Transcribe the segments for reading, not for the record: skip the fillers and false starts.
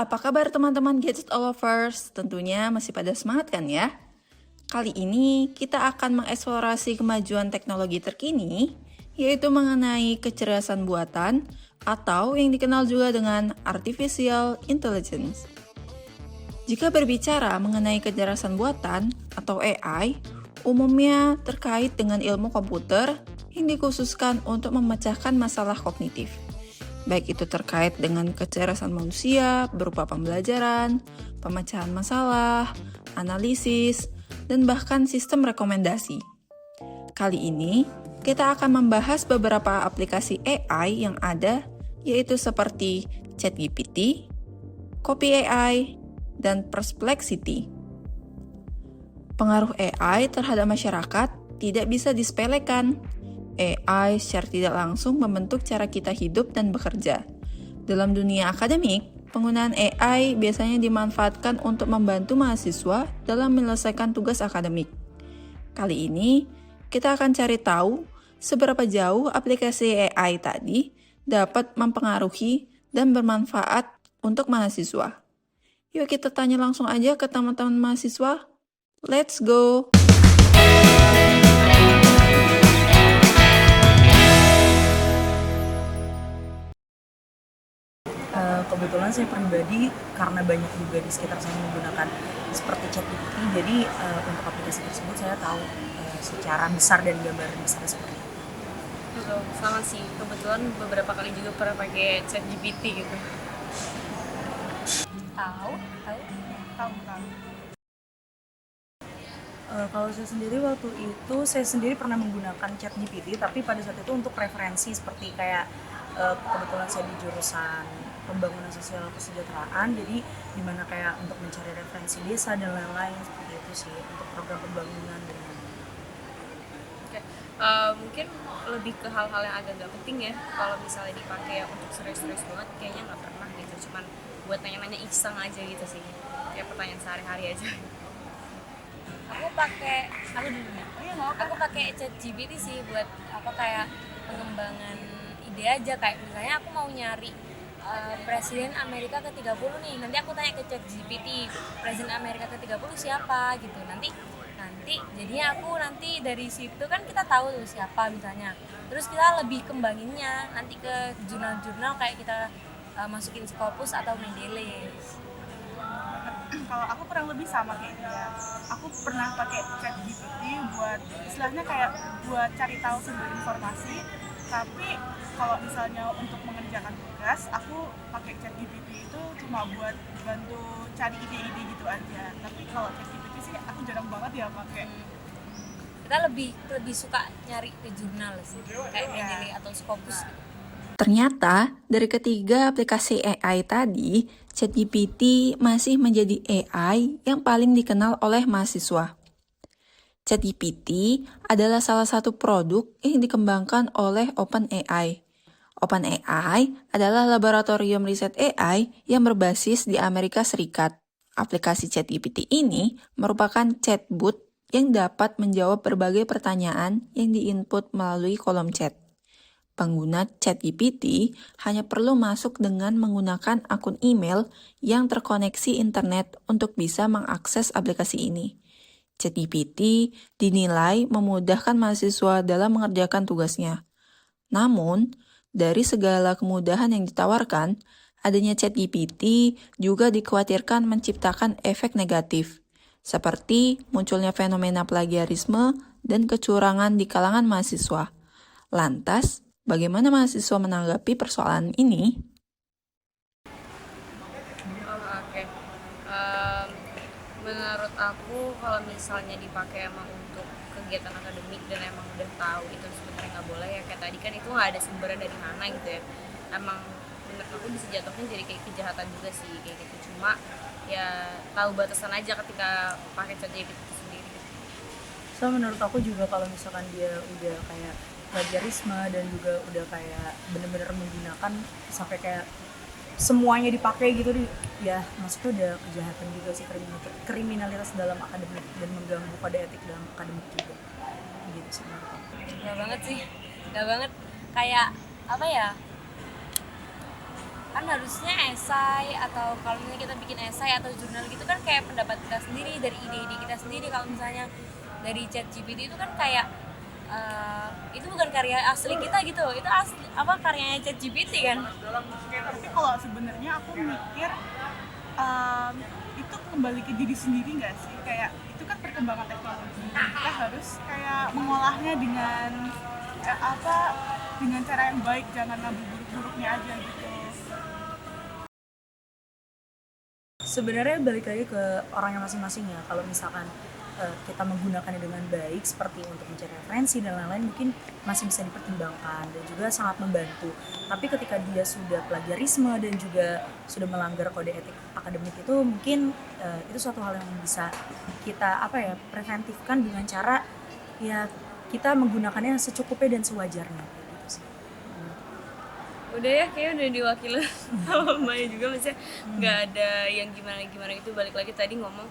Apa kabar teman-teman Gadget Lovers? Tentunya masih pada semangat kan ya? Kali ini kita akan mengeksplorasi kemajuan teknologi terkini, yaitu mengenai kecerdasan buatan atau yang dikenal juga dengan Artificial Intelligence. Jika berbicara mengenai kecerdasan buatan atau AI, umumnya terkait dengan ilmu komputer yang dikhususkan untuk memecahkan masalah kognitif. Baik itu terkait dengan kecerdasan manusia berupa pembelajaran, pemecahan masalah, analisis, dan bahkan sistem rekomendasi. Kali ini, kita akan membahas beberapa aplikasi AI yang ada, yaitu seperti ChatGPT, Copy AI, dan Perplexity. Pengaruh AI terhadap masyarakat tidak bisa disepelekan. AI secara tidak langsung membentuk cara kita hidup dan bekerja. Dalam dunia akademik, penggunaan AI biasanya dimanfaatkan untuk membantu mahasiswa dalam menyelesaikan tugas akademik. Kali ini, kita akan cari tahu seberapa jauh aplikasi AI tadi dapat mempengaruhi dan bermanfaat untuk mahasiswa. Yuk kita tanya langsung aja ke teman-teman mahasiswa. Let's go! Kebetulan saya pribadi karena banyak juga di sekitar saya menggunakan seperti ChatGPT, jadi untuk aplikasi tersebut saya tahu secara besar dan gambaran besar seperti itu. Betul, sama sih. Kebetulan beberapa kali juga pernah pakai ChatGPT gitu. Tahu. Kalau saya sendiri waktu itu saya sendiri pernah menggunakan ChatGPT, tapi pada saat itu untuk referensi seperti kayak kebetulan saya di jurusan pembangunan sosial kesejahteraan, jadi dimana kayak untuk mencari referensi desa dan lain-lain seperti itu sih untuk program pembangunan dan lain-lain. Oke. Mungkin lebih ke hal-hal yang agak nggak penting ya. Kalau misalnya dipakai untuk serius-serius banget, kayaknya nggak pernah gitu. Cuman buat nanya-nanya iseng aja gitu sih. Kayak pertanyaan sehari-hari aja. Aku dulu ya. Aku pakai ChatGPT sih buat kayak pengembangan ide aja, kayak misalnya aku mau nyari Presiden Amerika ke-30 nih. Nanti aku tanya ke ChatGPT, Presiden Amerika ke-30 siapa gitu. Nanti jadinya aku nanti dari situ kan kita tahu tuh siapa misalnya. Terus kita lebih kembanginnya nanti ke jurnal-jurnal kayak kita masukin Scopus atau Mendeley. Kalau aku kurang lebih sama kayak dia. Aku pernah pakai ChatGPT buat istilahnya kayak buat cari tahu sumber informasi. Tapi kalau misalnya untuk mengerjakan tugas, aku pakai ChatGPT itu cuma buat bantu cari ide-ide gitu aja. Tapi kalau ChatGPT sih aku jarang banget ya pakai. Kita lebih suka nyari ke jurnal sih, kayak Mendeley atau Scopus. Ternyata, dari ketiga aplikasi AI tadi, ChatGPT masih menjadi AI yang paling dikenal oleh mahasiswa. ChatGPT adalah salah satu produk yang dikembangkan oleh OpenAI. OpenAI adalah laboratorium riset AI yang berbasis di Amerika Serikat. Aplikasi ChatGPT ini merupakan chatbot yang dapat menjawab berbagai pertanyaan yang diinput melalui kolom chat. Pengguna ChatGPT hanya perlu masuk dengan menggunakan akun email yang terkoneksi internet untuk bisa mengakses aplikasi ini. ChatGPT dinilai memudahkan mahasiswa dalam mengerjakan tugasnya. Namun, dari segala kemudahan yang ditawarkan, adanya ChatGPT juga dikhawatirkan menciptakan efek negatif, seperti munculnya fenomena plagiarisme dan kecurangan di kalangan mahasiswa. Lantas, bagaimana mahasiswa menanggapi persoalan ini? Oke. Menurut aku kalau misalnya dipakai emang untuk kegiatan akademik dan emang udah tahu itu sebenarnya nggak boleh ya, kayak tadi kan itu nggak ada sumbernya dari mana gitu ya. Emang menurut aku bisa jatuhnya jadi kayak kejahatan juga sih kayak gitu. Cuma ya tahu batasan aja ketika pakai ChatGPT itu sendiri gitu. So menurut aku juga kalau misalkan dia udah kayak plagiarisme dan juga udah kayak bener-bener menggunakan sampai kayak semuanya dipakai gitu ya maksudnya udah kejahatan juga sih, kriminalitas dalam akademik dan mengganggu pada etik dalam akademik juga gitu sih menurut aku. Nggak banget sih, nggak banget. Kayak apa ya, kan harusnya esai, atau kalau misalnya kita bikin esai atau jurnal gitu kan kayak pendapat kita sendiri dari ide-ide kita sendiri. Kalau misalnya dari ChatGPT itu kan kayak itu bukan karya asli kita gitu, itu asli karyanya ChatGPT kan. Tapi kalau sebenarnya aku mikir itu kembali ke diri sendiri nggak sih? Kayak itu kan perkembangan teknologi, kita harus kayak mengolahnya dengan dengan cara yang baik, jangan ngambil buruk-buruknya aja gitu. Sebenarnya balik lagi ke orangnya masing-masing ya. Kalau misalkan kita menggunakannya dengan baik seperti untuk mencari referensi dan lain-lain, mungkin masih bisa dipertimbangkan dan juga sangat membantu. Tapi ketika dia sudah plagiarisme dan juga sudah melanggar kode etik akademik, itu mungkin itu suatu hal yang bisa kita preventifkan dengan cara ya kita menggunakannya secukupnya dan sewajarnya gitu sih. Udah ya, kayaknya udah diwakili sama Maya juga, maksudnya nggak ada yang gimana-gimana. Itu balik lagi tadi ngomong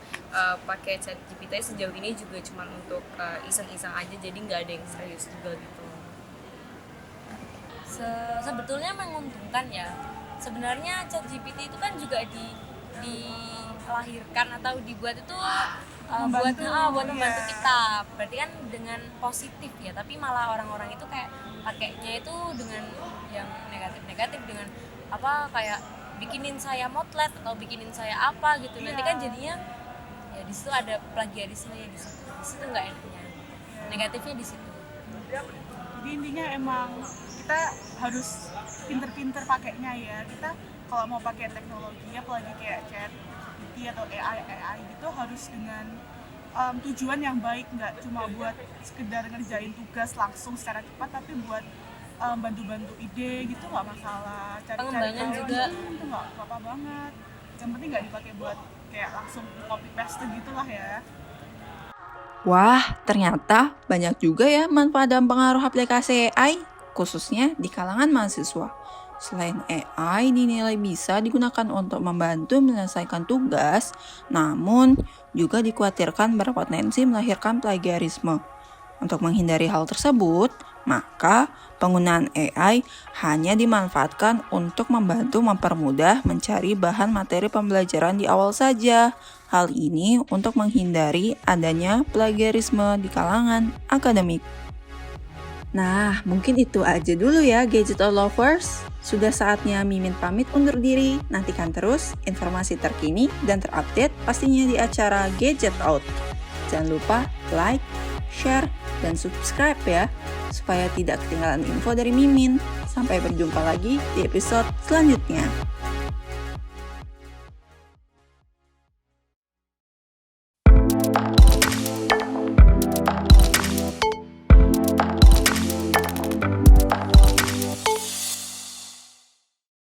pakai ChatGPT sejauh ini juga cuma untuk iseng-iseng aja, jadi nggak ada yang serius juga gitu. Sebetulnya menguntungkan ya. Sebenarnya ChatGPT itu kan juga dilahirkan atau dibuat itu buat membantu kita. Berarti kan dengan positif ya, tapi malah orang-orang itu kayak pakainya itu dengan yang negatif-negatif, dengan kayak bikinin saya motlet atau bikinin saya apa gitu. Nanti kan jadinya ya di situ ada plagiarismenya di situ. Di situ nggak enaknya. Negatifnya di situ. Jadi intinya emang kita harus pinter-pinter pakainya ya. Kita kalau mau pakai teknologi, apalagi kayak ChatGPT atau AI gitu, harus dengan tujuan yang baik, nggak cuma buat sekedar ngerjain tugas langsung secara cepat, tapi buat bantu-bantu ide gitu nggak masalah. Cari-cari Pengembangan tahu juga. itu nggak apa-apa banget. Yang penting nggak dipakai buat kayak langsung copy paste gitulah ya. Wah, ternyata banyak juga ya manfaat dan pengaruh aplikasi AI, khususnya di kalangan mahasiswa. Selain AI dinilai bisa digunakan untuk membantu menyelesaikan tugas, namun juga dikhawatirkan berpotensi melahirkan plagiarisme. Untuk menghindari hal tersebut, maka penggunaan AI hanya dimanfaatkan untuk membantu mempermudah mencari bahan materi pembelajaran di awal saja. Hal ini untuk menghindari adanya plagiarisme di kalangan akademik. Nah, mungkin itu aja dulu ya Gadget Lovers. Sudah saatnya Mimin pamit undur diri. Nantikan terus informasi terkini dan terupdate pastinya di acara Gadget Out. Jangan lupa like, share, dan subscribe ya, supaya tidak ketinggalan info dari Mimin. Sampai berjumpa lagi di episode selanjutnya.